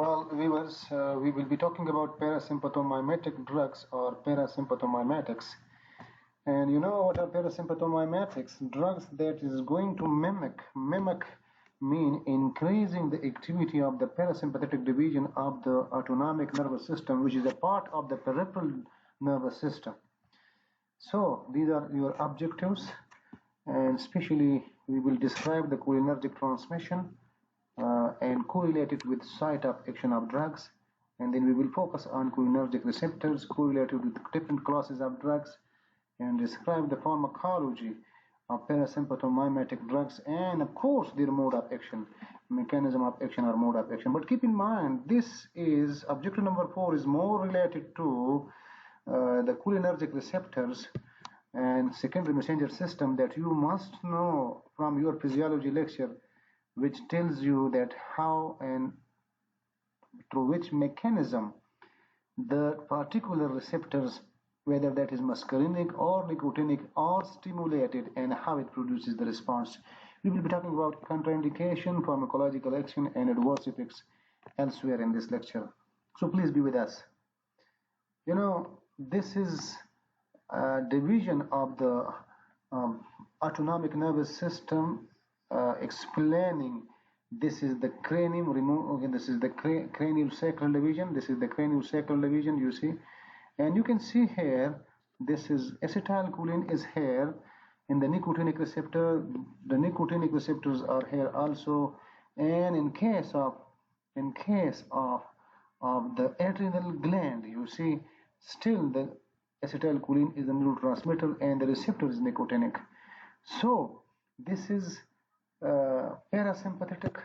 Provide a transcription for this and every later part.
Well, viewers, we will be talking about parasympathomimetic drugs or parasympathomimetics. And you know what are parasympathomimetics? Drugs that is going to mimic mean increasing the activity of the parasympathetic division of the autonomic nervous system, which is a part of the peripheral nervous system. So these are your objectives, and especially we will describe the cholinergic transmission and correlate it with site of action of drugs, and then we will focus on cholinergic receptors correlated with different classes of drugs, and describe the pharmacology of parasympathomimetic drugs, and of course their mode of action, mechanism of action or mode of action. But keep in mind, this is objective number 4 is more related to the cholinergic receptors and secondary messenger system that you must know from your physiology lecture, which tells you that how and through which mechanism the particular receptors, whether that is muscarinic or nicotinic, are stimulated and how it produces the response. We will be talking about contraindication, pharmacological action, and adverse effects elsewhere in this lecture. So please be with us. You know, this is a division of the autonomic nervous system, explaining this is the cranium this is the cranial sacral division, this is the cranial sacral division, you see, and you can see here this is acetylcholine is here in the nicotinic receptor, the nicotinic receptors are here also, and in case of the adrenal gland, you see, still the acetylcholine is the neurotransmitter and the receptor is nicotinic. So this is parasympathetic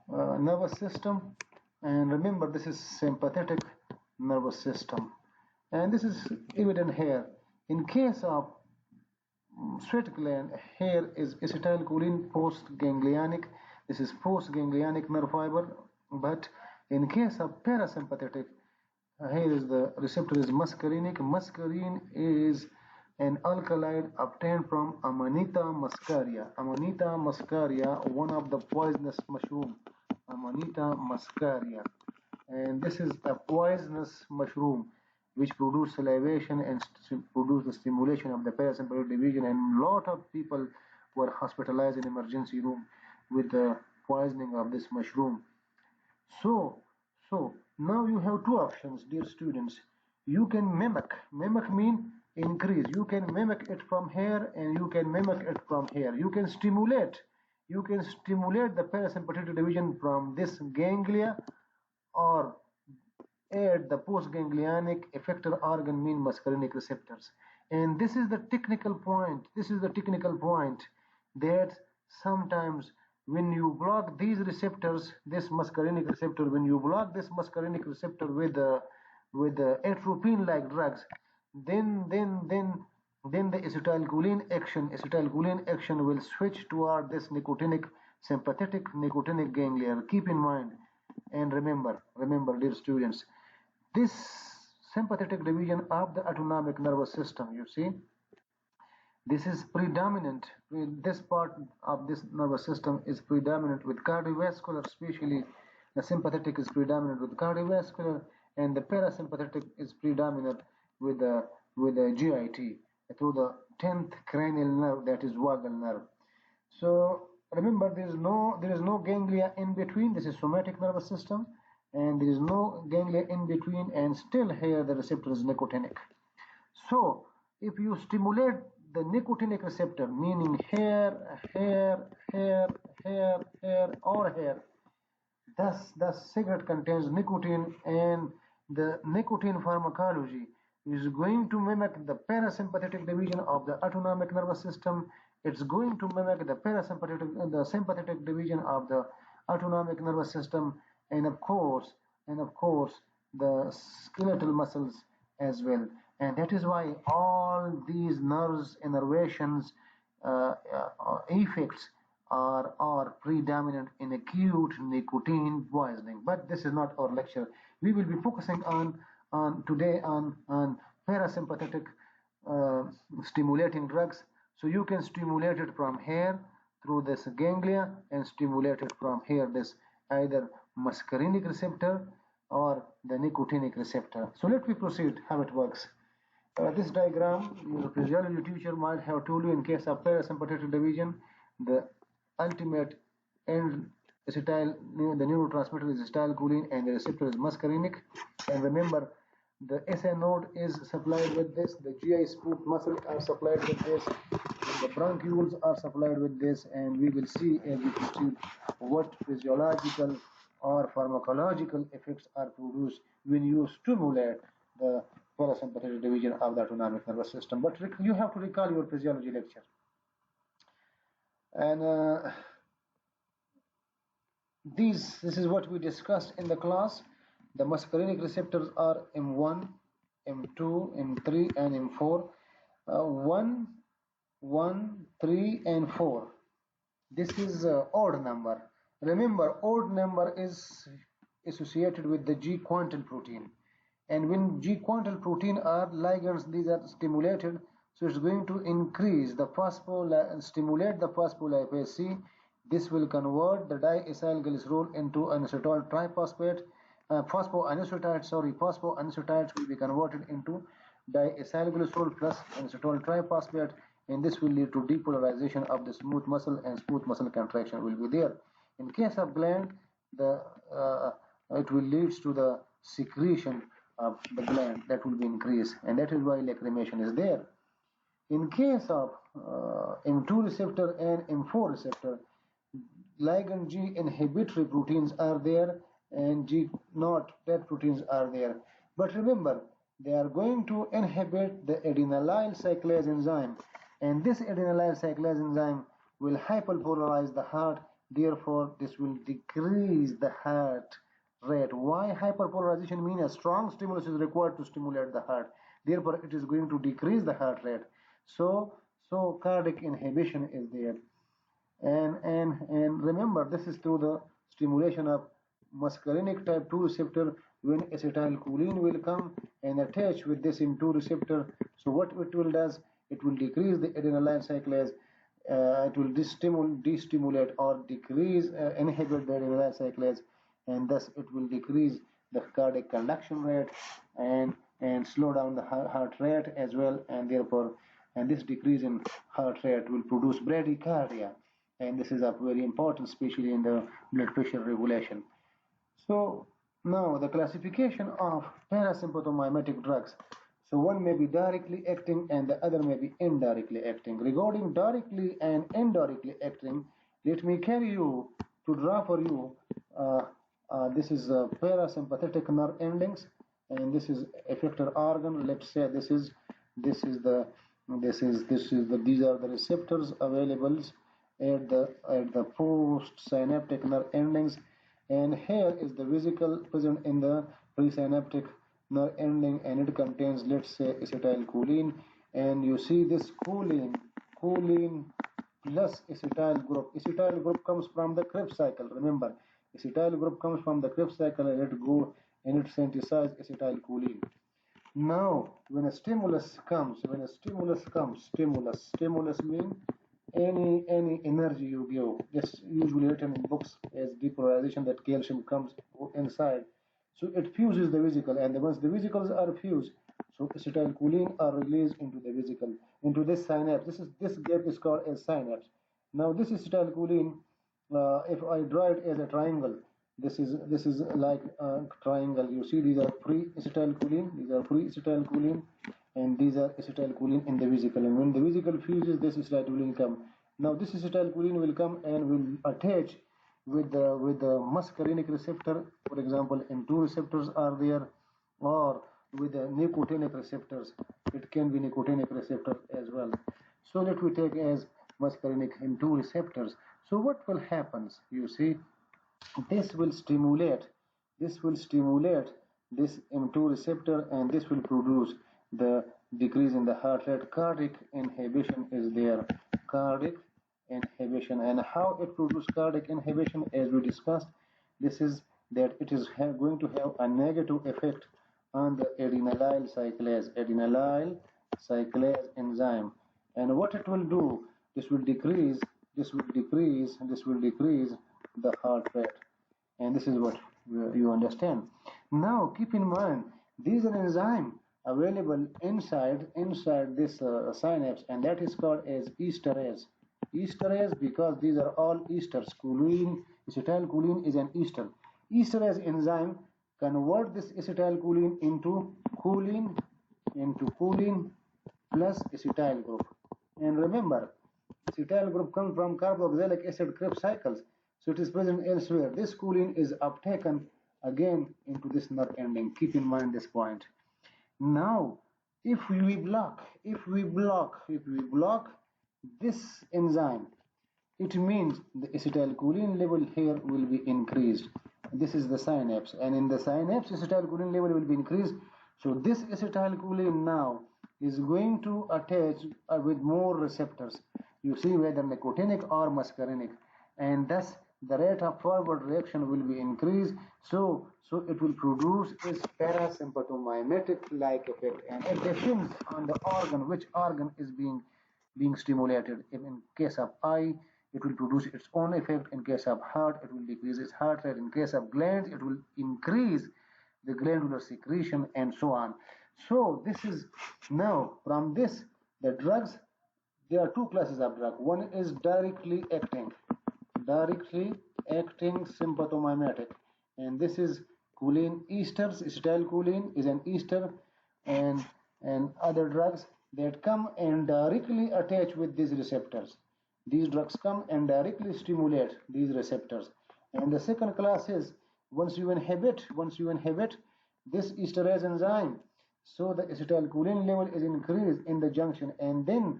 nervous system, and remember this is sympathetic nervous system, and this is evident here. In case of sweat gland, here is acetylcholine post-ganglionic, this is post-ganglionic nerve fiber, but in case of parasympathetic, here is the receptor is muscarinic. Muscarine is an alkaloid obtained from Amanita muscaria. Amanita muscaria, one of the poisonous mushroom. Amanita muscaria, and this is a poisonous mushroom which produce salivation and produce the stimulation of the parasympathetic division, and a lot of people were hospitalized in emergency room with the poisoning of this mushroom. So now you have two options, dear students. You can mimic mean increase. You can mimic it from here and you can mimic it from here. You can stimulate the parasympathetic division from this ganglia, or add the postganglionic effector organ mean muscarinic receptors. And this is the technical point. This is the technical point that sometimes when you block these receptors, this muscarinic receptor, when you block this muscarinic receptor with the atropine like drugs, then the acetylcholine action will switch toward this sympathetic nicotinic ganglia. Keep in mind and remember, dear students, this sympathetic division of the autonomic nervous system, you see, this is predominant. This part of this nervous system is predominant with cardiovascular, especially the sympathetic is predominant with cardiovascular, and the parasympathetic is predominant with the GIT through the 10th cranial nerve, that is vagal nerve. So remember, there is no ganglia in between. This is somatic nervous system, and there is no ganglia in between, and still here the receptor is nicotinic. So if you stimulate the nicotinic receptor, meaning here, or here, thus the cigarette contains nicotine, and the nicotine pharmacology is going to mimic the parasympathetic division of the autonomic nervous system. It's going to mimic the sympathetic division of the autonomic nervous system, and of course the skeletal muscles as well. And that is why all these nerves, innervations, effects are predominant in acute nicotine poisoning. But this is not our lecture. We will be focusing today on parasympathetic stimulating drugs. So you can stimulate it from here through this ganglia, and stimulate it from here, this either muscarinic receptor or the nicotinic receptor. So let me proceed how it works. This diagram, your physiology teacher might have told you in case of parasympathetic division, the ultimate end acetyl, the neurotransmitter is acetylcholine and the receptor is muscarinic. And remember, the SA node is supplied with this, the GI smooth muscle are supplied with this, and the bronchioles are supplied with this, and we will see as we proceed what physiological or pharmacological effects are produced when you stimulate the parasympathetic division of the autonomic nervous system. But you have to recall your physiology lecture. And this is what we discussed in the class. The muscarinic receptors are M1, M2, M3, and M4. 1, 1, 3, and 4. This is odd number. Remember, odd number is associated with the G-quantal protein. And when G-quantal protein are ligands, these are stimulated, so it's going to increase the stimulate the phospholipase C. This will convert the diacylglycerol into an acetyl triphosphate. Phosphoanisotide will be converted into diacylglycerol plus acetyl triphosphate, and this will lead to depolarization of the smooth muscle, and smooth muscle contraction will be there. In case of gland, it will lead to the secretion of the gland that will be increased, and that is why lacrimation is there. In case of M2 receptor and M4 receptor, ligand G inhibitory proteins are there and G not that proteins are there. But remember, they are going to inhibit the adenylyl cyclase enzyme, and this adenylyl cyclase enzyme will hyperpolarize the heart. Therefore, this will decrease the heart rate. Why hyperpolarization means a strong stimulus is required to stimulate the heart. Therefore, it is going to decrease the heart rate. So cardiac inhibition is there. And remember, this is through the stimulation of muscarinic type 2 receptor when acetylcholine will come and attach with this M2 receptor. So what it will does, it will decrease the adenylyl cyclase. It will destimulate or decrease, inhibit the adenylyl cyclase, and thus it will decrease the cardiac conduction rate and slow down the heart rate as well, and therefore, and this decrease in heart rate will produce bradycardia, and this is very important, especially in the blood pressure regulation. So now the classification of parasympathomimetic drugs. So one may be directly acting and the other may be indirectly acting. Regarding directly and indirectly acting, let me carry you to draw for you. This is parasympathetic nerve endings, and this is effector organ. Let's say these are the receptors available at the postsynaptic nerve endings, and here is the vesicle present in the presynaptic nerve ending, and it contains, let's say, acetylcholine, and you see this choline plus acetyl group. Acetyl group comes from the Krebs cycle. Remember, acetyl group comes from the Krebs cycle, and it synthesizes acetylcholine. Now, when a stimulus comes, stimulus means any energy you give. Just usually written in books as depolarization, that calcium comes inside. So it fuses the vesicle, and once the vesicles are fused, so acetylcholine are released into the vesicle, into this synapse. This gap is called as synapse. Now this acetylcholine, if I draw it as a triangle, this is like a triangle. You see, these are pre-acetylcholine, and these are acetylcholine in the vesicle. And when the vesicle fuses, this acetylcholine come. Now this acetylcholine will come and will attach with the muscarinic receptor. For example, M2 receptors are there, or with the nicotinic receptors. It can be nicotinic receptors as well. So let me take as muscarinic M2 receptors. So what will happen? You see, this will stimulate this M2 receptor, and this will produce the decrease in the heart rate. Cardiac inhibition is there. Cardiac inhibition, and how it produces cardiac inhibition, as we discussed, this is that it is going to have a negative effect on the adenylyl cyclase enzyme. And what it will do, this will decrease the heart rate, and this is what You understand? Now keep in mind, these are enzyme available inside this synapse, and that is called as esterase. Esterase, because these are all esters. Choline, acetylcholine is an ester. Esterase enzyme convert this acetylcholine into choline plus acetyl group. And remember, acetyl group comes from carboxylic acid Krebs cycles, so it is present elsewhere. This choline is uptaken again into this nerve ending. Keep in mind this point. Now, if we block this enzyme, it means the acetylcholine level here will be increased. This is the synapse, and in the synapse, acetylcholine level will be increased. So this acetylcholine now is going to attach with more receptors. You see, whether nicotinic or muscarinic, and thus the rate of forward reaction will be increased. So it will produce this parasympathomimetic like effect, and it depends on the organ, which organ is being stimulated. In case of eye, it will produce its own effect. In case of heart, it will decrease its heart rate. In case of glands, it will increase the glandular secretion, and so on. So this is now from this, the drugs, there are two classes of drug. One is directly acting sympathomimetic, and this is choline esters. Acetylcholine is an ester, and other drugs that come and directly attach with these receptors. These drugs come and directly stimulate these receptors. And the second class is once you inhibit this esterase enzyme, so the acetylcholine level is increased in the junction, and then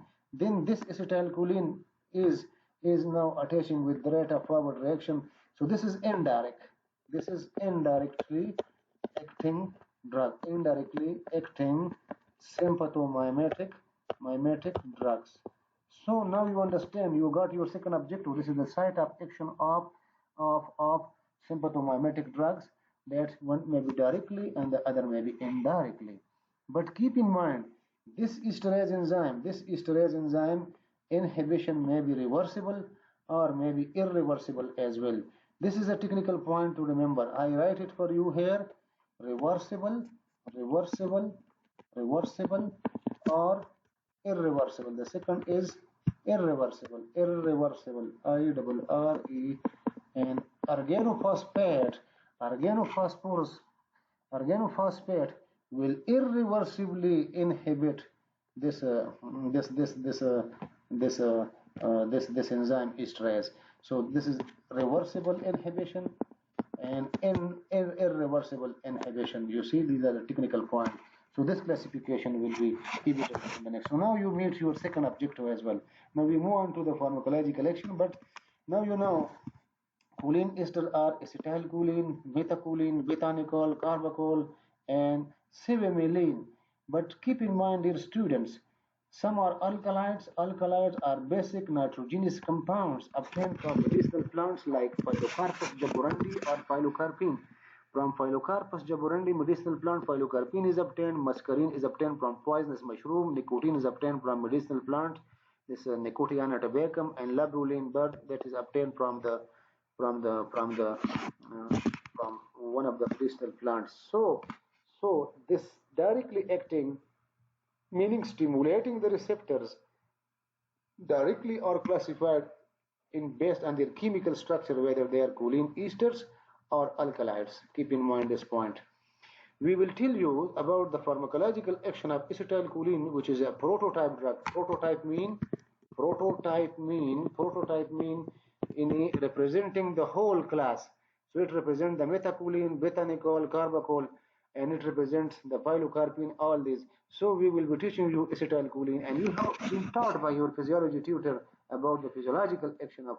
this acetylcholine is now attaching with the rate of forward reaction. So this is indirect. This is indirectly acting drug, indirectly acting sympathomimetic drugs. So now you understand, you got your second objective. This is the site of action of sympathomimetic drugs, that one may be directly and the other may be indirectly. But keep in mind, this esterase enzyme inhibition may be reversible or may be irreversible as well. This is a technical point to remember. I write it for you here: reversible, or irreversible. The second is irreversible, IRRE. And organophosphate will irreversibly inhibit this enzyme esterase. So this is reversible inhibition and irreversible inhibition. You see, these are the technical points. So this classification will be evident in the next. So now you meet your second objective as well. Now we move on to the pharmacological action, but now you know choline ester are acetylcholine, methacholine, bethanechol, carbachol, and cevimeline. But keep in mind, dear students, some are alkaloids. Alkaloids are basic nitrogenous compounds obtained from medicinal plants like Pilocarpus jaborandi or Pilocarpine. From Pilocarpus jaborandi medicinal plant, Pilocarpine is obtained. Muscarine is obtained from poisonous mushroom. Nicotine is obtained from medicinal plant, this Nicotiana tabacum, and labruline bud, that is obtained from one of the medicinal plants. So this directly acting, meaning stimulating the receptors directly, or classified in based on their chemical structure, whether they are choline esters or alkaloids. Keep in mind this point. We will tell you about the pharmacological action of acetylcholine, which is a prototype drug. Prototype mean in representing the whole class. So it represents the methacholine, bethanechol, carbachol, and it represents the pilocarpine, all these. So we will be teaching you acetylcholine, and you have been taught by your physiology tutor about the physiological action of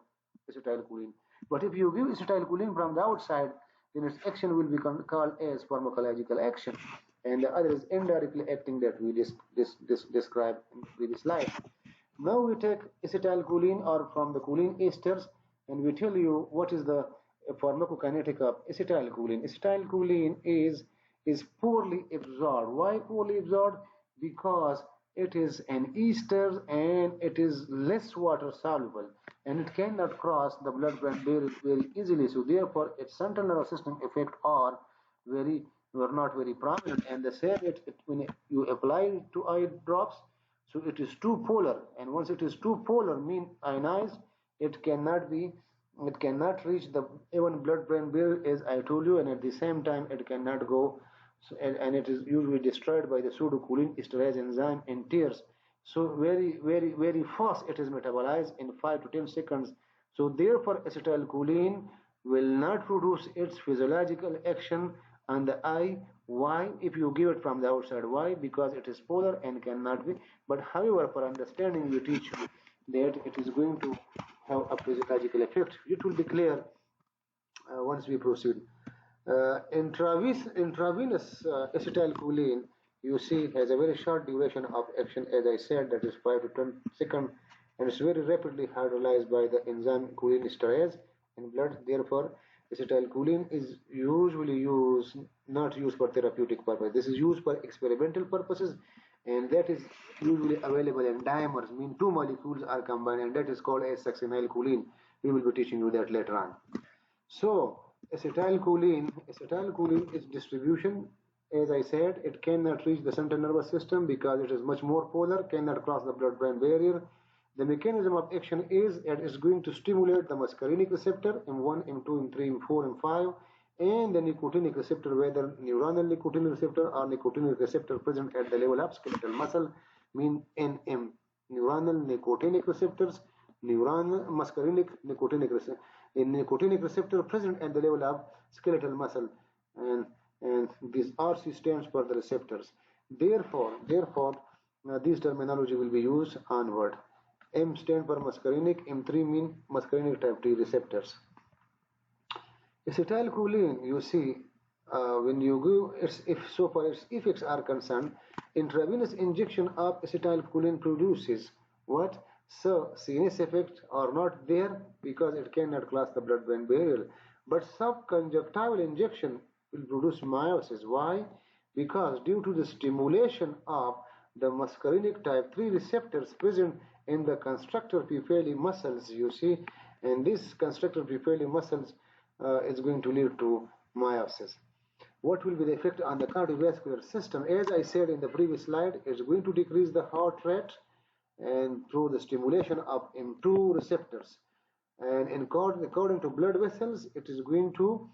acetylcholine. But if you give acetylcholine from the outside, then its action will be called as pharmacological action, and the other is indirectly acting, that we described in the previous slide. Now we take acetylcholine or from the choline esters, and we tell you what is the pharmacokinetic of acetylcholine. Acetylcholine is poorly absorbed. Why poorly absorbed? Because it is an ester and it is less water soluble, and it cannot cross the blood-brain barrier very easily. So therefore, its central nervous system effect were not very prominent. And the same when you apply it to eye drops, so it is too polar, and once it is too polar, mean ionized, it cannot reach the even blood-brain barrier, as I told you, and at the same time it cannot go. So, and it is usually destroyed by the pseudocholine esterase enzyme in tears. So very fast it is metabolized in 5 to 10 seconds. So therefore acetylcholine will not produce its physiological action on the eye. Why? If you give it from the outside. Why? Because it is polar and cannot be. But however, for understanding, we teach you that it is going to have a physiological effect. It will be clear once we proceed. Intravenous acetylcholine, you see, has a very short duration of action, as I said, that is 5 to 10 seconds, and it's very rapidly hydrolyzed by the enzyme cholinesterase in blood. Therefore, acetylcholine is usually not used for therapeutic purpose. This is used for experimental purposes, and that is usually available in dimers, mean two molecules are combined, and that is called as succinylcholine. We will be teaching you that later on. So acetylcholine is distribution. As I said, it cannot reach the central nervous system because it is much more polar, cannot cross the blood-brain barrier. The mechanism of action is that it's going to stimulate the muscarinic receptor M1, M2, M3, M4, M5, and the nicotinic receptor, whether neuronal nicotinic receptor or nicotinic receptor present at the level of skeletal muscle, mean NM, neuronal nicotinic receptors, neuronal muscarinic nicotinic receptor, a nicotinic receptor present at the level of skeletal muscle, and this RC stands for the receptors. Therefore, this terminology will be used onward. M stands for muscarinic, M3 mean muscarinic type T receptors. Acetylcholine, you see, when you go, so far as effects are concerned, intravenous injection of acetylcholine produces what? So CNS effects are not there because it cannot cross the blood-brain barrier. But subconjunctival injection will produce meiosis. Why? Because due to the stimulation of the muscarinic type 3 receptors present in the constrictor pupillary muscles, you see, and this constrictor pupillary muscles is going to lead to meiosis. What will be the effect on the cardiovascular system? As I said in the previous slide, it's going to decrease the heart rate and through the stimulation of M2 receptors. And according to blood vessels, it is going to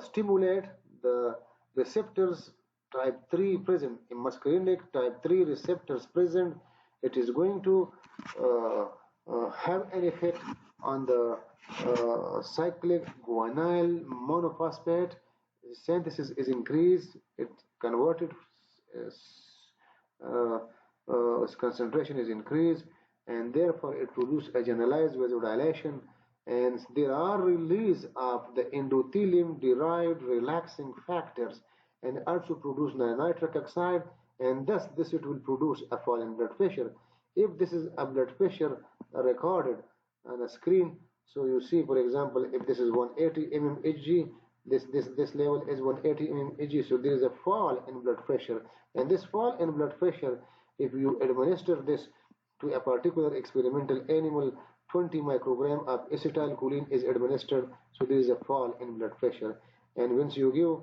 stimulate the receptors type 3 present, in muscarinic type 3 receptors present. It is going to have an effect on the cyclic guanylyl monophosphate synthesis is increased. It converted its concentration is increased, and therefore it produces a generalized vasodilation, and there are release of the endothelium derived relaxing factors and also produce nitric oxide, and thus this it will produce a fall in blood pressure. If this is a blood pressure recorded on a screen, so you see, for example, if this is 180 mmHg, this level is 180 mmHg, so there is a fall in blood pressure, and this fall in blood pressure, if you administer this to a particular experimental animal, 20 microgram of acetylcholine is administered, so there is a fall in blood pressure. And once you give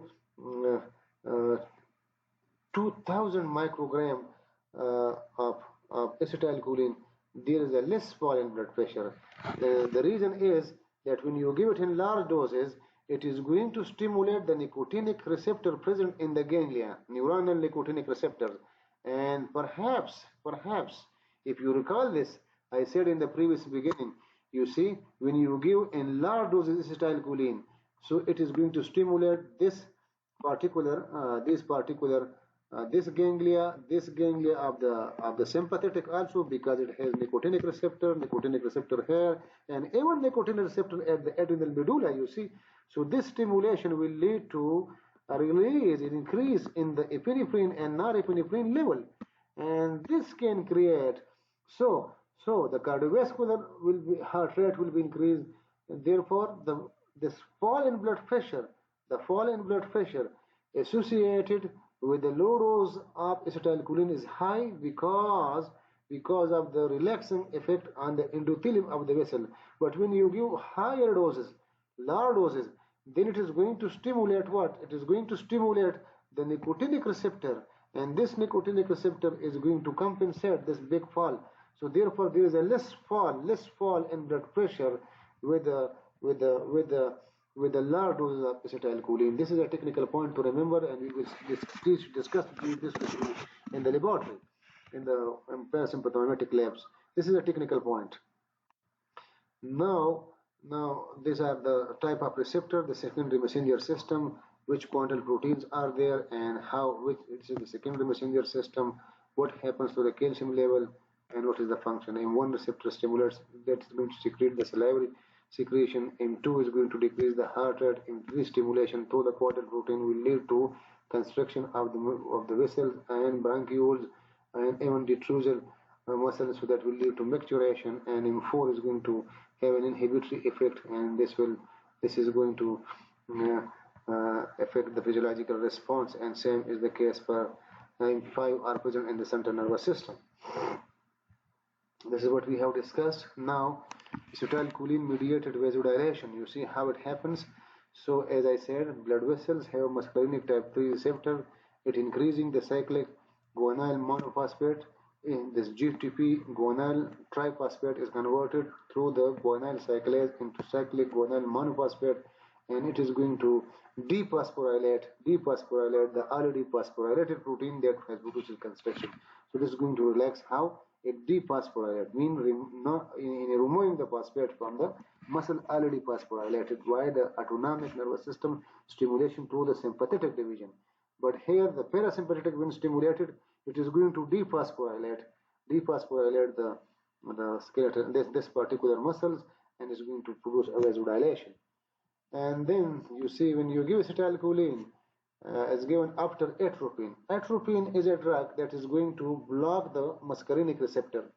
2000 microgram of acetylcholine, there is a less fall in blood pressure. The reason is that when you give it in large doses, it is going to stimulate the nicotinic receptor present in the ganglia, neuronal nicotinic receptors. And perhaps, if you recall this, I said in the previous beginning, you see, when you give in large doses acetylcholine, so it is going to stimulate this ganglia of the sympathetic also, because it has nicotinic receptor here, and even nicotinic receptor at the adrenal medulla, you see. So this stimulation will lead to a release, an increase in the epinephrine and norepinephrine level, and this can create, so the cardiovascular heart rate will be increased, and therefore the fall in blood pressure associated with the low dose of acetylcholine is high because of the relaxing effect on the endothelium of the vessel. But when you give higher doses, large doses, then it is going to stimulate what? It is going to stimulate the nicotinic receptor, and this nicotinic receptor is going to compensate this big fall. So therefore, there is a less fall in blood pressure with the large doses of acetylcholine. This is a technical point to remember, and we will discuss this with you in the laboratory, in the parasympathomimetic labs. This is a technical point. Now these are the type of receptor, the secondary messenger system, which quantal proteins are there, and which is the secondary messenger system, what happens to the calcium level, and what is the function. M1 receptor stimulates, that is going to secrete the salivary secretion. M2 is going to decrease the heart rate. Increased stimulation through the quantal protein will lead to constriction of the vessels and bronchioles and even detrusal muscles, so that will lead to micturition. And M4 is going to have an inhibitory effect, and this is going to affect the physiological response, and same is the case for M5 are present in the central nervous system. This is what we have discussed. Now, acetylcholine mediated vasodilation. You see how it happens. So as I said, blood vessels have muscarinic type 3 receptor. It increasing the cyclic guanyl monophosphate. This GTP guanyl triphosphate is converted through the guanyl cyclase into cyclic guanyl monophosphate, and it is going to dephosphorylate the already phosphorylated protein that has produces constriction. So this is going to relax. How? It dephosphorylates, means removing the phosphate from the muscle already phosphorylated by the autonomic nervous system stimulation through the sympathetic division. But here the parasympathetic, when stimulated, it is going to dephosphorylate the skeleton, this particular muscles, and is going to produce a vasodilation. And then you see, when you give acetylcholine, is given after atropine. Atropine is a drug that is going to block the muscarinic receptor.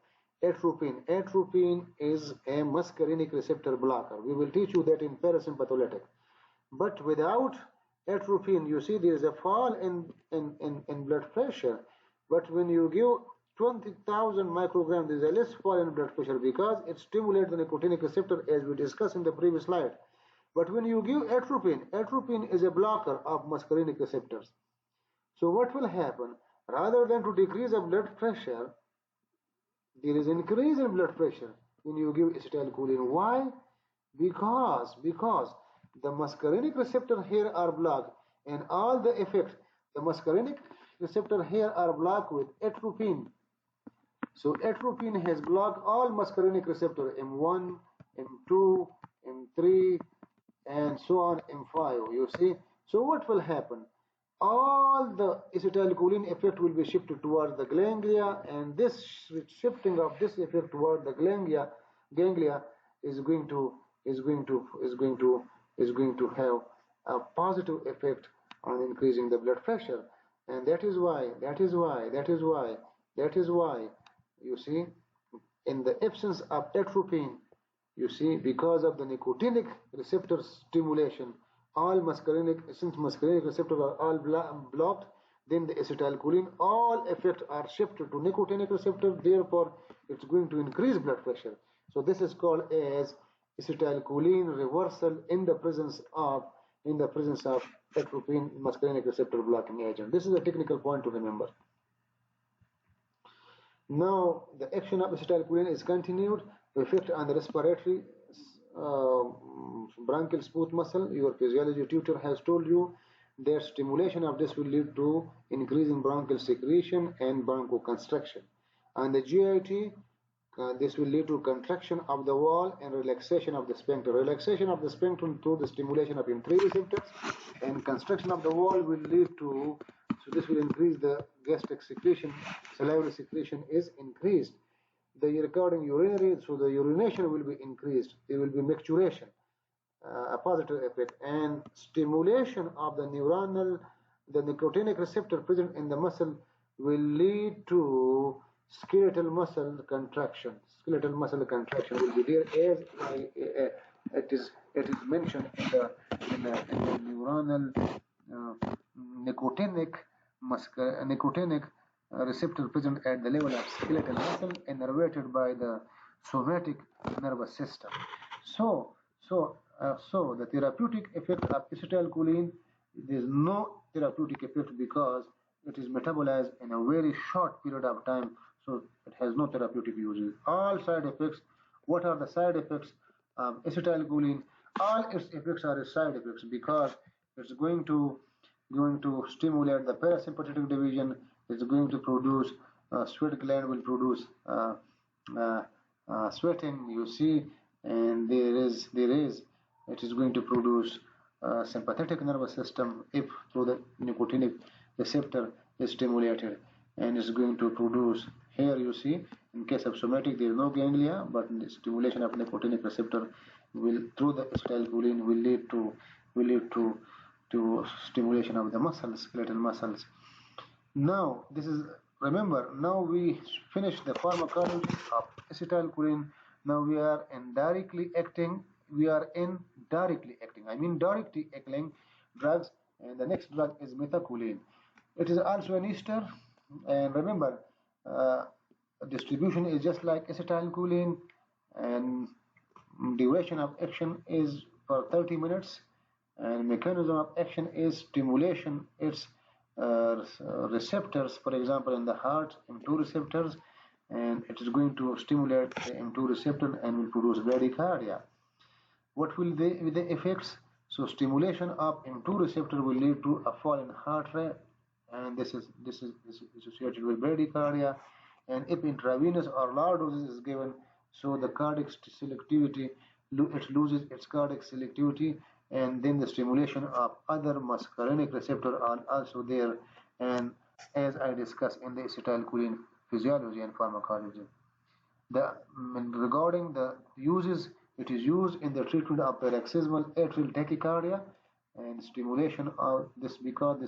Atropine is a muscarinic receptor blocker. We will teach you that in parasympathetic. But without atropine, you see there is a fall in blood pressure. But when you give 20,000 micrograms, there is a less fall in blood pressure because it stimulates the nicotinic receptor, as we discussed in the previous slide. But when you give atropine is a blocker of muscarinic receptors. So what will happen? Rather than to decrease the blood pressure, there is increase in blood pressure when you give acetylcholine. Why? Because the muscarinic receptor here are blocked, and all the effect, the muscarinic receptor here are blocked with atropine. So atropine has blocked all muscarinic receptor, M1, M2, M3, and so on, M5, you see. So what will happen? All the acetylcholine effect will be shifted towards the ganglia, and this shifting of this effect toward the ganglia is going to have a positive effect on increasing the blood pressure. And that is why you see, in the absence of atropine, you see, because of the nicotinic receptor stimulation, since muscarinic receptors are all blocked, then the acetylcholine, all effects are shifted to nicotinic receptor. Therefore, it's going to increase blood pressure. So this is called as acetylcholine reversal in the presence of atropine, muscarinic receptor blocking agent. This is a technical point to remember. Now, the action of acetylcholine is continued. The effect on the respiratory bronchial smooth muscle. Your physiology tutor has told you that stimulation of this will lead to increase in bronchial secretion and bronchoconstriction. On the GIT, this will lead to contraction of the wall and relaxation of the sphincter. Relaxation of the sphincter through the stimulation of M3 receptors, and constriction of the wall will lead to, so this will increase the gastric secretion, salivary secretion is increased. The recording urinary, so the urination will be increased. There will be micturition, a positive effect, and stimulation of the nicotinic receptor present in the muscle will lead to skeletal muscle contraction. Skeletal muscle contraction will be there, as it is mentioned in the neuronal nicotinic nicotinic receptor present at the level of skeletal muscle innervated by the somatic nervous system. So the therapeutic effect of acetylcholine, there is no therapeutic effect because it is metabolized in a very short period of time, so it has no therapeutic uses. All side effects, what are the side effects of acetylcholine? All its effects are side effects because it's going to stimulate the parasympathetic division. It's going to produce sweat gland will produce sweating, you see, and there is it is going to produce sympathetic nervous system if through the nicotinic receptor is stimulated, and it's going to produce, here you see, in case of somatic there is no ganglia, but the stimulation of nicotinic receptor will through the acetylcholine will lead to stimulation of the muscles, skeletal muscles. Now this is, remember, now we finished the pharmacology of acetylcholine. Now we are in directly acting directly acting drugs, and the next drug is methacholine. It is also an ester, and remember, distribution is just like acetylcholine, and duration of action is for 30 minutes, and mechanism of action is stimulation. Its receptors, for example, in the heart, M2 receptors, and it is going to stimulate the M2 receptor and will produce bradycardia. What will be the effects? So stimulation of M2 receptor will lead to a fall in heart rate, and this is associated with bradycardia. And if intravenous or low doses is given, so the cardiac selectivity, it loses its cardiac selectivity, and then the stimulation of other muscarinic receptor are also there, and as I discussed in the acetylcholine physiology and pharmacology. Regarding the uses, it is used in the treatment of paroxysmal atrial tachycardia and stimulation of this, because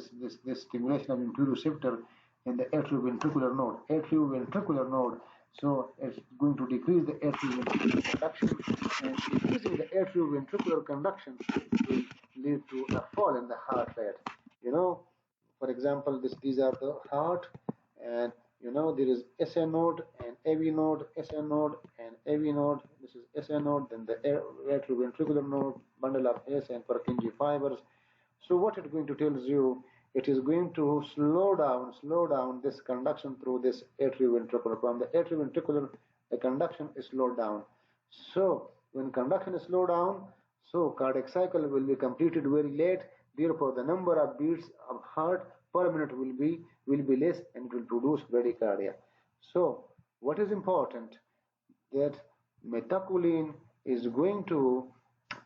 this stimulation of M2 receptor in the atrioventricular node. So it's going to decrease the atrioventricular conduction, and increasing the atrioventricular conduction will lead to a fall in the heart rate. You know, for example, these are the heart, and you know there is SA node and AV node, SA node and AV node. This is SA node, then the atrioventricular node, bundle of S and Purkinje fibers. So what it's going to tell you, it is going to slow down this conduction through this atrioventricular. From the atrioventricular, the conduction is slowed down. So when conduction is slowed down, so cardiac cycle will be completed very late. Therefore, the number of beats of heart per minute will be less, and it will produce bradycardia. So what is important, that methacholine is going to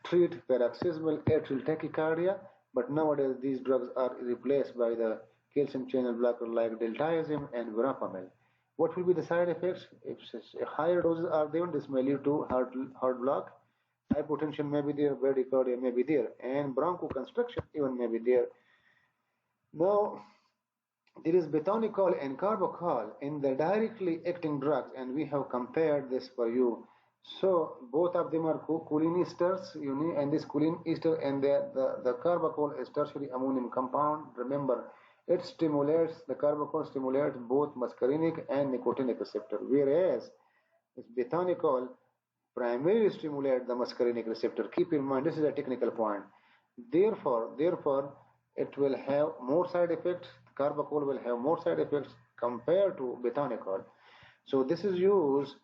treat paroxysmal atrial tachycardia, but nowadays these drugs are replaced by the calcium channel blocker like diltiazem and verapamil. What will be the side effects? If higher doses are given, this may lead to heart block, hypotension may be there, bradycardia may be there, and bronchoconstriction even may be there. Now, there is Bethanechol and Carbachol in the directly acting drugs, and we have compared this for you. So both of them are choline esters, and this choline ester and the Carbachol is tertiary ammonium compound. Remember, it stimulates, the Carbachol stimulates both muscarinic and nicotinic receptor, whereas Bethanechol primarily stimulates the muscarinic receptor. Keep in mind, this is a technical point. Therefore, it will have more side effects. Carbachol will have more side effects compared to Bethanechol. So this is used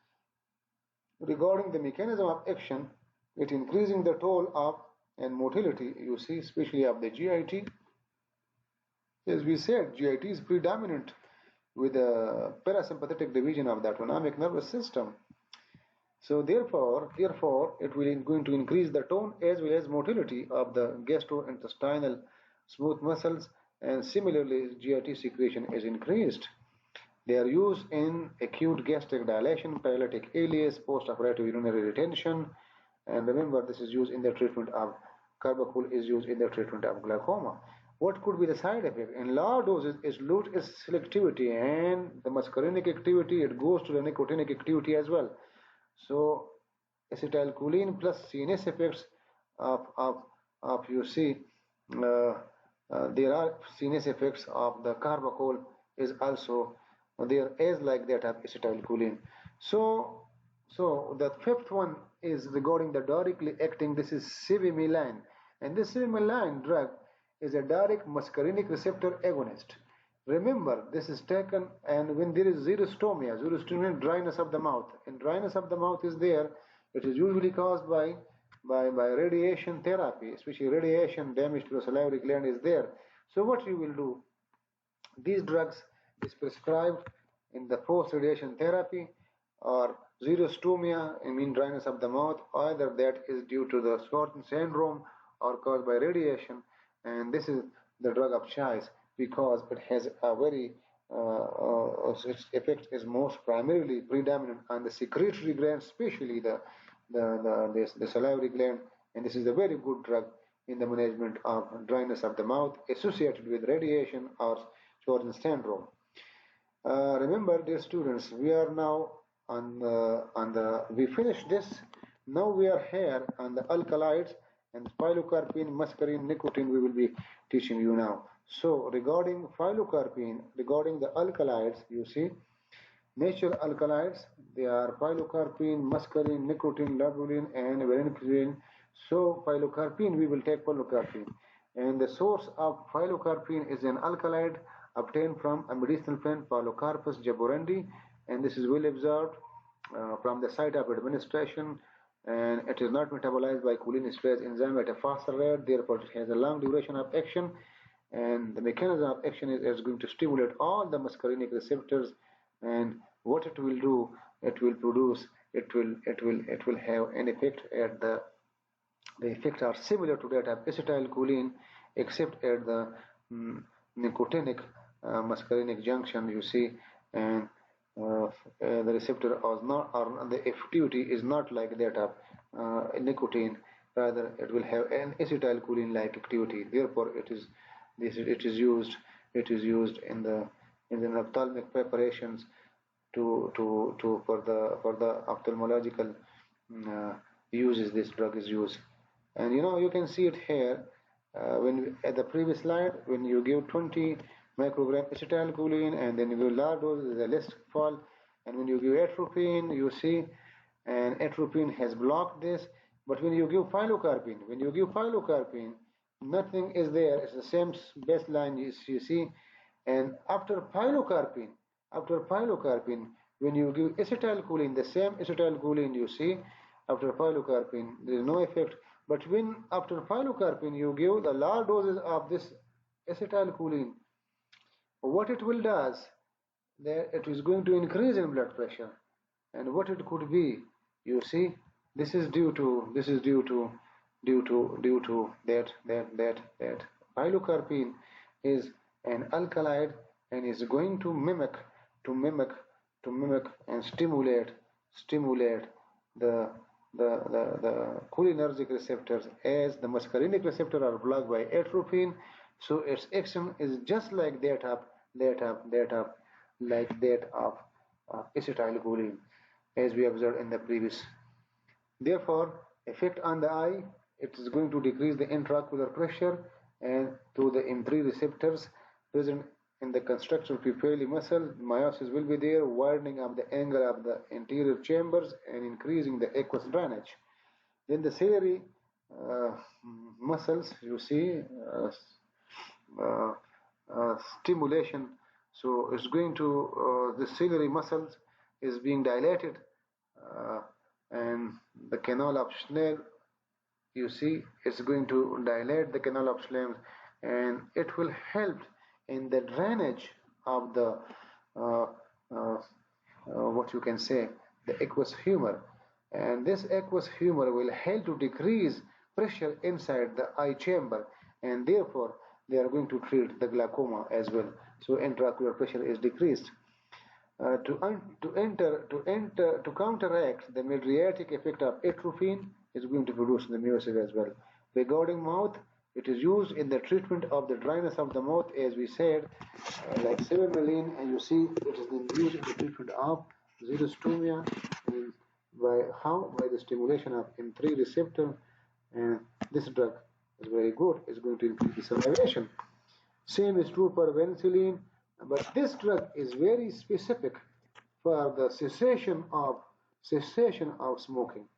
regarding the mechanism of action. It increasing the toll of and motility, you see, especially of the GIT. As we said, GIT is predominant with the parasympathetic division of the autonomic nervous system. So therefore, it will going to increase the tone as well as motility of the gastrointestinal smooth muscles, and similarly GIT secretion is increased. They are used in acute gastric dilation, paralytic ileus, post-operative urinary retention, and remember, this is used in the treatment of Carbachol is used in the treatment of glaucoma. What could be the side effect? In low doses, it loses its selectivity and the muscarinic activity. It goes to the nicotinic activity as well. So acetylcholine plus CNS effects of you see there are CNS effects of the carbachol is also there as like that of acetylcholine. So the fifth one is regarding the directly acting. This is Cevimeline, and this Cevimeline drug is a direct muscarinic receptor agonist. Remember, this is taken, and when there is xerostomia, dryness of the mouth, and dryness of the mouth is there, it is usually caused by radiation therapy, especially radiation damage to the salivary gland is there. So what you will do, these drugs is prescribed in the post-radiation therapy or xerostomia, I mean dryness of the mouth, either that is due to the Shorten syndrome or caused by radiation, and this is the drug of choice because it has a very its effect is most primarily predominant on the secretory gland, especially the salivary gland, and this is a very good drug in the management of dryness of the mouth associated with radiation or Shorten syndrome. Remember, dear students, we are now we finished this. Now we are here on the alkaloids and pilocarpine, muscarine, nicotine. We will be teaching you now. So regarding pilocarpine, regarding the alkaloids, you see, natural alkaloids, they are pilocarpine, muscarine, nicotine, labuline, and varenicline. So pilocarpine, we will take pilocarpine, and the source of pilocarpine is an alkaloid obtained from a medicinal plant, Pilocarpus jaborandi, and this is well observed from the site of administration, and it is not metabolized by cholinesterase enzyme at a faster rate, therefore it has a long duration of action, and the mechanism of action is going to stimulate all the muscarinic receptors, and what it will do, it will produce, it will have an effect at the effects are similar to that of acetylcholine, except at the nicotinic muscarinic junction, you see, and the receptor is not, or the activity is not like that of nicotine, rather it will have an acetylcholine like activity, therefore it is used in the ophthalmic preparations for the ophthalmological uses. This drug is used, and you can see it here at the previous slide, when you give 20 microgram acetylcholine and then you give large dose, is a less fall, and when you give atropine, you see, and atropine has blocked this, but when you give pilocarpine, nothing is there, it's the same baseline you see, and after pilocarpine, when you give acetylcholine, the same acetylcholine you see, after pilocarpine, there is no effect, but when after pilocarpine you give the large doses of this acetylcholine, what it will does, that it is going to increase in blood pressure, and what it could be, you see, this is due to that pilocarpine is an alkaloid and is going to mimic and stimulate the cholinergic receptors, as the muscarinic receptor are blocked by atropine, so its action is just like that of acetylcholine, as we observed in the previous. Therefore, effect on the eye, it is going to decrease the intraocular pressure, and through the M3 receptors present in the constructor pupillary muscle, meiosis will be there, widening of the angle of the anterior chambers and increasing the aqueous drainage. Then the ciliary muscles, you see, stimulation, so it's going to the ciliary muscles is being dilated, and the canal of Schnell, you see, it's going to dilate the canal of Schlemm's, and it will help in the drainage of the what you can say, the aqueous humor, and this aqueous humor will help to decrease pressure inside the eye chamber, and therefore they are going to treat the glaucoma as well, so intraocular pressure is decreased. To counteract the mydriatic effect of atropine, is going to produce the meiosis as well. Regarding mouth, it is used in the treatment of the dryness of the mouth, as we said, like Cevimeline, and you see it is then used in the treatment of xerostomia, and by the stimulation of M3 receptor, and this drug is very good, it's going to increase the salivation. Same is true for penicillin, but this drug is very specific for the cessation of smoking.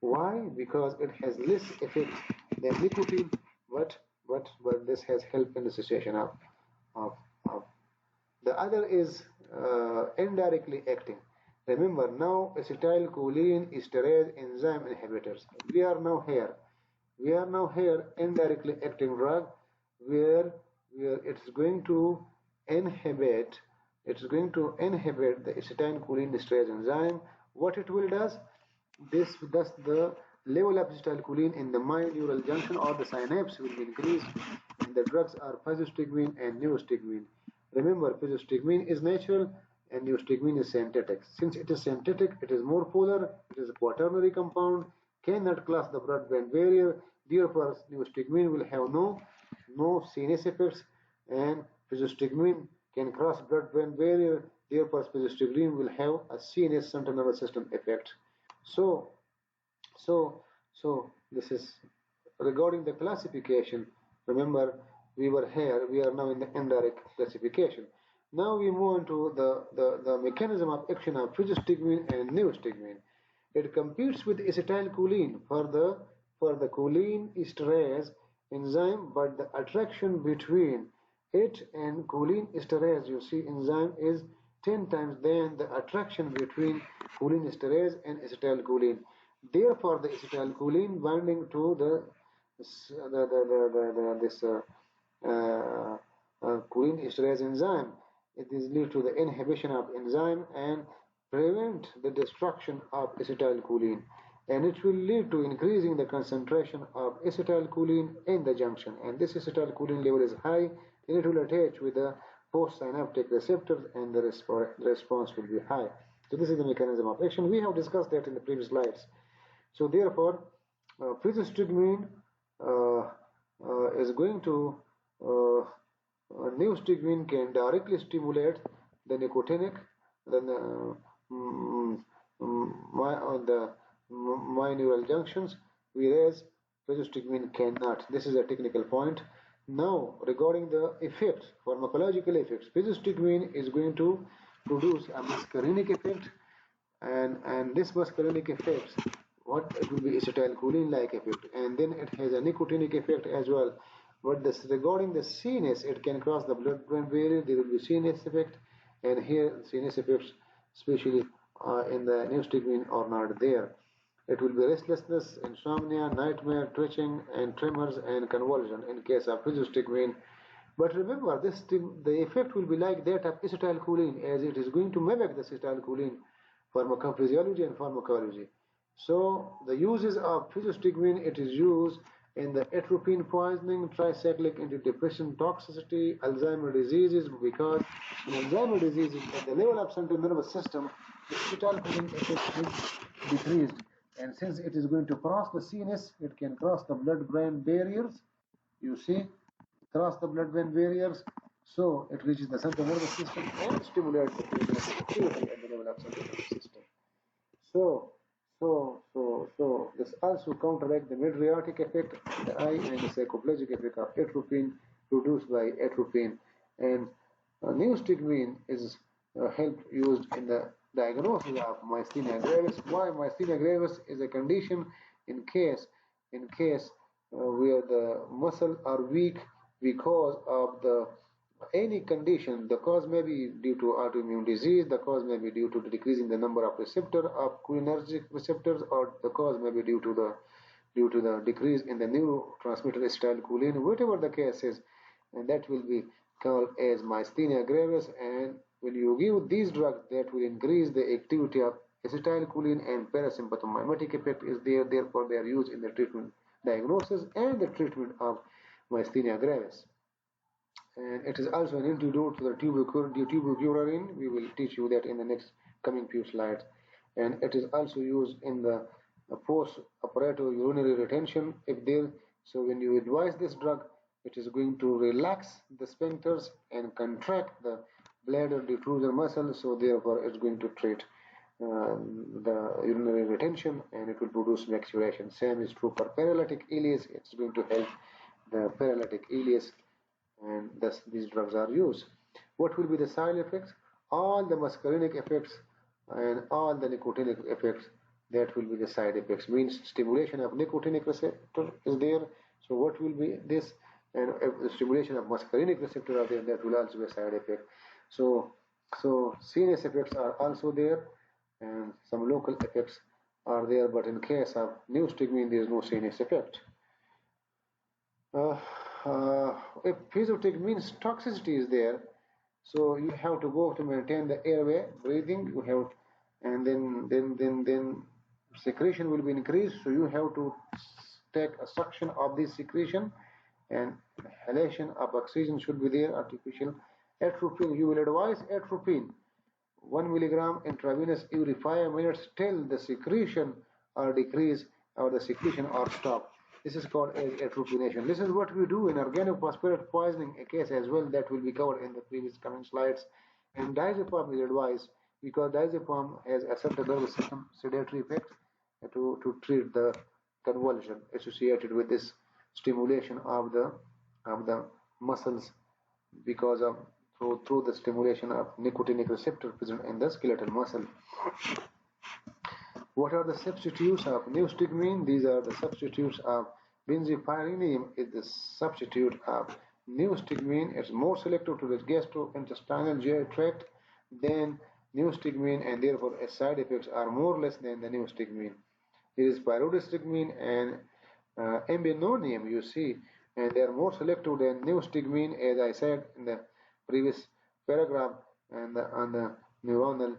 Why? Because it has less effect than nicotine, but this has helped in the cessation of, of. The other is indirectly acting. Remember now acetylcholine esterase enzyme inhibitors. We are now here. We are now here indirectly acting drug where it's going to inhibit the acetylcholine esterase enzyme. What it will does? Thus the level of acetylcholine in the myoneural junction or the synapse will be increased, and the drugs are physostigmine and neostigmine. Remember, physostigmine is natural and neostigmine is synthetic. Since it is synthetic, it is more polar, it is a quaternary compound, cannot cross the blood-brain barrier, therefore neostigmine will have no CNS effects, and physostigmine can cross blood-brain barrier, therefore physostigmine will have a CNS central nervous system effect. So, so this is regarding the classification. Remember, we were here, we are now in the indirect classification. Now we move on to the mechanism of action of physostigmine and neostigmine. It competes with acetylcholine for the choline esterase enzyme, but the attraction between it and choline esterase, you see, enzyme is 10 times than the attraction between choline esterase and acetylcholine. Therefore, the acetylcholine binding to this choline esterase enzyme, it is lead to the inhibition of enzyme and prevent the destruction of acetylcholine, and it will lead to increasing the concentration of acetylcholine in the junction, and this acetylcholine level is high, and it will attach with the postsynaptic receptors, and the response will be high. So this is the mechanism of action. We have discussed that in the previous slides. So therefore, physostigmine is going to neostigmine can directly stimulate the nicotinic, the myoneural junctions, whereas physostigmine cannot. This is a technical point. Now, regarding the effects, pharmacological effects, physostigmine is going to produce a muscarinic effect, and this muscarinic effect, what it will be acetylcholine-like effect, and then it has a nicotinic effect as well. But this, regarding the CNS, it can cross the blood-brain barrier. There will be CNS effect, and here CNS effects, especially in the neostigmine, are not there. It will be restlessness, insomnia, nightmare, twitching, and tremors and convulsion in case of physostigmine. But remember, the effect will be like that of acetylcholine, as it is going to mimic the acetylcholine pharmacophysiology and pharmacology. So the uses of physostigmine, it is used in the atropine poisoning, tricyclic antidepressant toxicity, Alzheimer's diseases, because in Alzheimer's diseases, at the level of central nervous system, the acetylcholine effect is decreased. And since it is going to cross the CNS, it can cross the blood-brain barriers. You see, cross the blood-brain barriers, so it reaches the central nervous system and stimulates the activity at the level of central nervous system. So this also counteracts the mydriatic effect of the eye and the psychoplegic effect of atropine produced by atropine. And neostigmine is helped used in the diagnosis of myasthenia gravis. Why? Myasthenia gravis is a condition in case where the muscle are weak because of any condition. The cause may be due to autoimmune disease, the cause may be due to decreasing the number of cholinergic receptors, or the cause may be due to the decrease in the neurotransmitter acetylcholine, whatever the case is, and that will be called as myasthenia gravis. And when you give these drugs, that will increase the activity of acetylcholine, and parasympathomimetic effect is there, therefore they are used in the treatment, diagnosis, and the treatment of myasthenia gravis. And it is also an antidote to the tuberculin. We will teach you that in the next coming few slides. And it is also used in the post-operative urinary retention. So when you advise this drug, it is going to relax the sphincters and contract the bladder detrusor muscle. So therefore, it's going to treat the urinary retention, and it will produce micturition. Same is true for paralytic ileus. It's going to help the paralytic ileus and thus these drugs are used. What will be the side effects? All the muscarinic effects and all the nicotinic effects, that will be the side effects. Means stimulation of nicotinic receptor is there. So what will be this? And if the stimulation of muscarinic receptor are there, that will also be a side effect. So CNS effects are also there, and some local effects are there. But in case of neostigmine, there is no CNS effect. Uh, if physostigmine's toxicity is there, so you have to go to maintain the airway breathing. You have, and then secretion will be increased. So you have to take a suction of this secretion, and inhalation of oxygen should be there. Artificial atropine. You will advise atropine 1 milligram intravenous every 5 minutes till the secretion or decrease or the secretion or stop. This is called as atropination. This is what we do in organophosphorus poisoning, a case as well that will be covered in the previous coming slides. And diazepam is advised because diazepam has a central nervous system sedatory effect to treat the convulsion associated with this stimulation of the muscles because of through the stimulation of nicotinic receptor present in the skeletal muscle. What are the substitutes of neostigmine? These are the substitutes of benzpyrenium is the substitute of neostigmine. It's more selective to the gastrointestinal GI tract than neostigmine, and therefore its side effects are more or less than the neostigmine. It is pyridostigmine and embinonium, you see, and they are more selective than neostigmine, as I said in the previous paragraph, and on the neuronal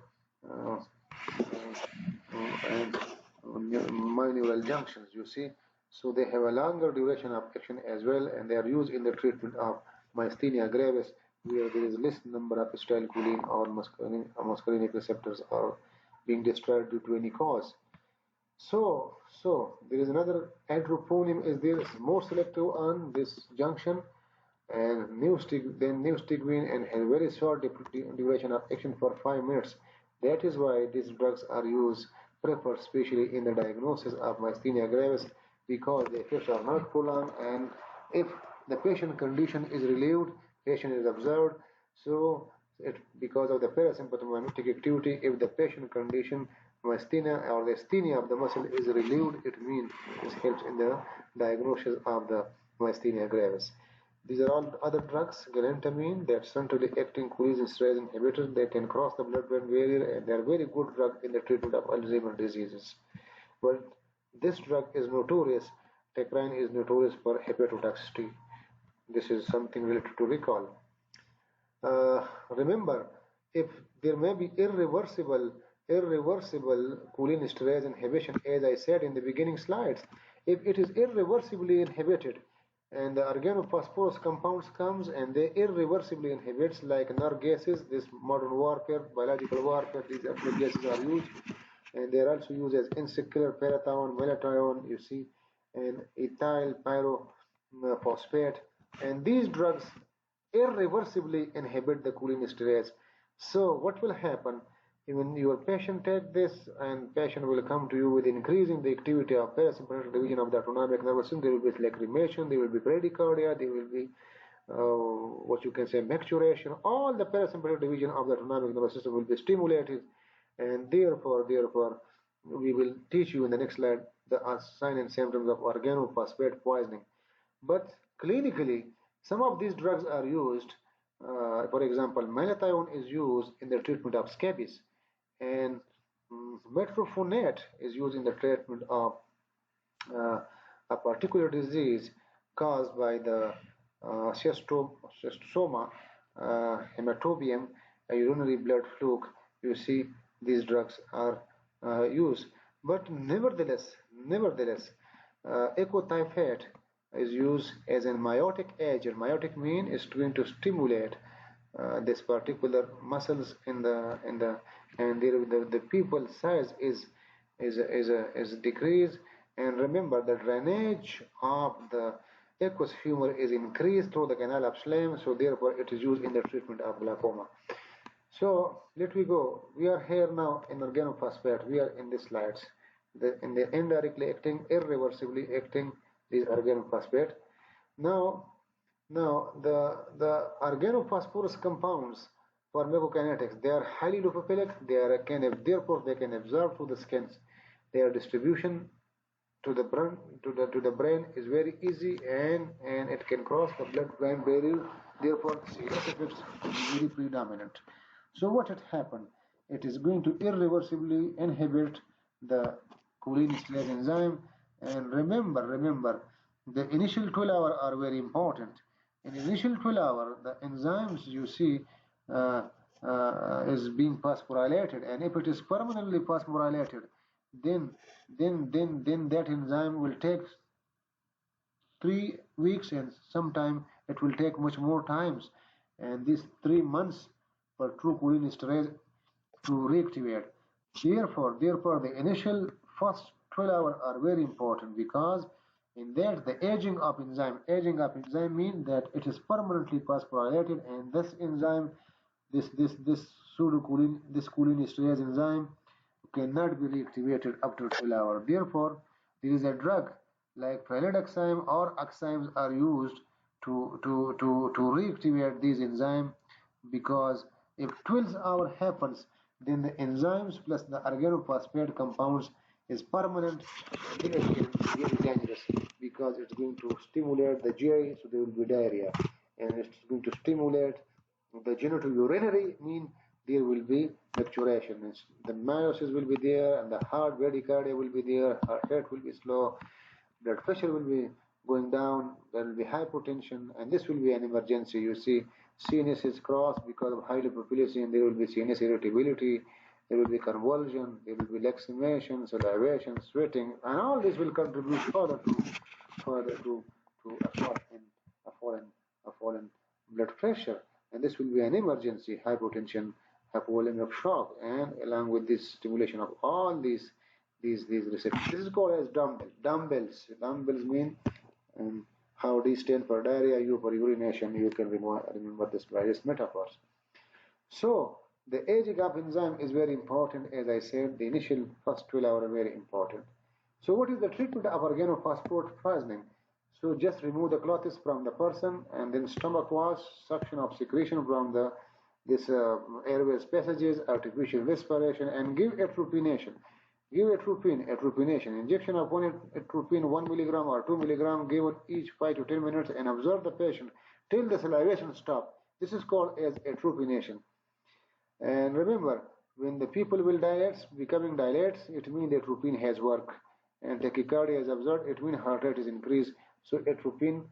and myneural junctions, you see. So they have a longer duration of action as well, and they are used in the treatment of myasthenia gravis, where there is less number of acetylcholine or muscarinic receptors are being destroyed due to any cause. So there is another atropine is there, is more selective on this junction, and neostigmine and has very short duration of action for 5 minutes. That is why these drugs are used, preferred, especially in the diagnosis of myasthenia gravis, because the effects are not prolonged, and if the patient condition is relieved, patient is observed. So because of the parasympathomimetic activity, if the patient condition myasthenia or the asthenia of the muscle is relieved, it means it helps in the diagnosis of the myasthenia gravis. These are all other drugs, galantamine, that centrally acting cholinesterase inhibitors. They can cross the blood-brain barrier, and they are very good drug in the treatment of Alzheimer's diseases. But this drug is notorious. Tecrine is notorious for hepatotoxicity. This is something related to recall. Remember, if there may be irreversible cholinesterase inhibition, as I said in the beginning slides, if it is irreversibly inhibited, and the organophosphorus compounds comes and they irreversibly inhibits, like nerve gases, this modern warfare, biological warfare, these gases are used, and they are also used as insect killer, parathion, malathion, you see, and ethyl pyrophosphate, and these drugs irreversibly inhibit the cholinesterase. So what will happen? When your patient take this, and patient will come to you with increasing the activity of parasympathetic division of the autonomic nervous system, there will be lacrimation, there will be bradycardia, there will be what you can say micturition. All the parasympathetic division of the autonomic nervous system will be stimulated, and therefore we will teach you in the next slide the signs and symptoms of organophosphate poisoning. But clinically, some of these drugs are used. For example, malathion is used in the treatment of scabies, and metrophenate is used in the treatment of a particular disease caused by the schistosoma, hematobium, a urinary blood fluke. You see, these drugs are used. But nevertheless, ecothyphate is used as a meiotic agent. Meiotic mean is going to stimulate this particular muscles in the and the pupil size is decreased. And remember, the drainage of the aqueous humor is increased through the canal of Schlemm, so therefore it is used in the treatment of glaucoma. So let me go. We are here now in organophosphate. We are in the slides. In the indirectly acting, irreversibly acting, these organophosphate. Now Now, the organophosphorus compounds pharmacokinetics, they are highly lipophilic, therefore they can absorb to the skins. Their distribution to the brain is very easy, and it can cross the blood-brain barrier. Therefore, CNS effects is very predominant. So what had happened? It is going to irreversibly inhibit the cholinesterase enzyme. And remember, the initial 12 hours are very important. In initial 12 hours, the enzymes you see uh, is being phosphorylated, and if it is permanently phosphorylated, then then that enzyme will take 3 weeks, and sometime it will take much more times, and these 3 months for true cholinesterase to reactivate. Therefore, the initial first 12 hours are very important, because in that the aging of enzyme means that it is permanently phosphorylated, and this enzyme, this pseudocholine, this cholinesterase enzyme cannot be reactivated up to 12 hours. Therefore, there is a drug like pilocarpine or oximes are used to reactivate these enzymes, because if 12 hours happens, then the enzymes plus the organophosphate compounds is permanent, then it can be very dangerous, because it's going to stimulate the GI, so there will be diarrhea, and it's going to stimulate the genitourinary, mean there will be maturation. The meiosis will be there, and the heart bradycardia will be there, heart rate will be slow, blood pressure will be going down, there will be hypotension, and this will be an emergency. You see, CNS is crossed because of high lipophilicity, there will be CNS irritability, there will be convulsion, there will be lacrimation, salivation, sweating, and all this will contribute further to a fallen blood pressure, and this will be an emergency, hypotension, hypovolemic shock, and along with this stimulation of all these receptors. This is called as dumbbells. Dumbbells mean how D stand for diarrhea, U for urination. You can remember this by these metaphors. So the aging up enzyme is very important. As I said, the initial first 12 hours are very important. So what is the treatment of organophosphate poisoning? So just remove the clothes from the person, and then stomach wash, suction of secretion from this airways passages, artificial respiration, and give atropination. Give atropination. Injection of one atropine 1 milligram or 2 milligram given each 5 to 10 minutes, and observe the patient till the salivation stops. This is called as atropination. And remember, when the people will dilate, becoming dilates, it means the atropine has worked. And tachycardia is observed, it means heart rate is increased. So atropine,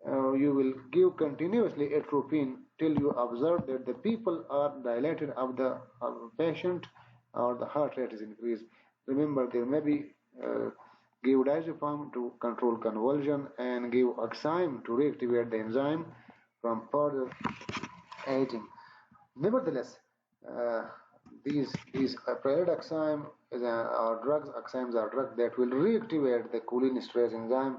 you will give continuously atropine till you observe that the people are dilated of the patient, or the heart rate is increased. Remember, there may be give diazepam to control convulsion, and give oxime to reactivate the enzyme from further aging. Nevertheless, these pyridoxime are drugs, oximes are drugs that will reactivate the cholinesterase enzyme,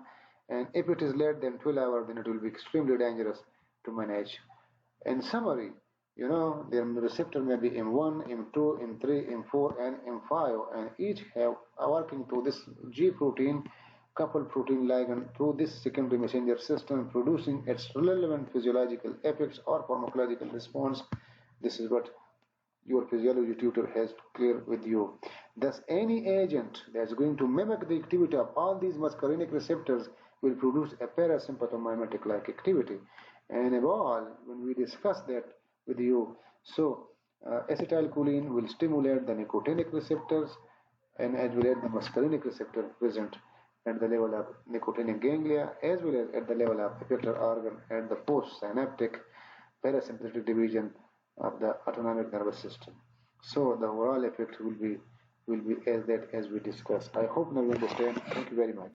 and if it is less than 12 hours, then it will be extremely dangerous to manage. In summary, the receptor may be M1, M2, M3, M4, and M5, and each have working through this G protein, coupled protein ligand, through this secondary messenger system, producing its relevant physiological effects or pharmacological response. This is what your physiology tutor has cleared with you. Thus, any agent that's going to mimic the activity of all these muscarinic receptors will produce a parasympathomimetic-like activity. And above all, when we discuss that with you, so acetylcholine will stimulate the nicotinic receptors, and as well as the muscarinic receptor present at the level of nicotinic ganglia, as well as at the level of effector organ at the postsynaptic parasympathetic division of the autonomic nervous system. So the overall effect will be as we discussed. I hope now you understand. Thank you very much.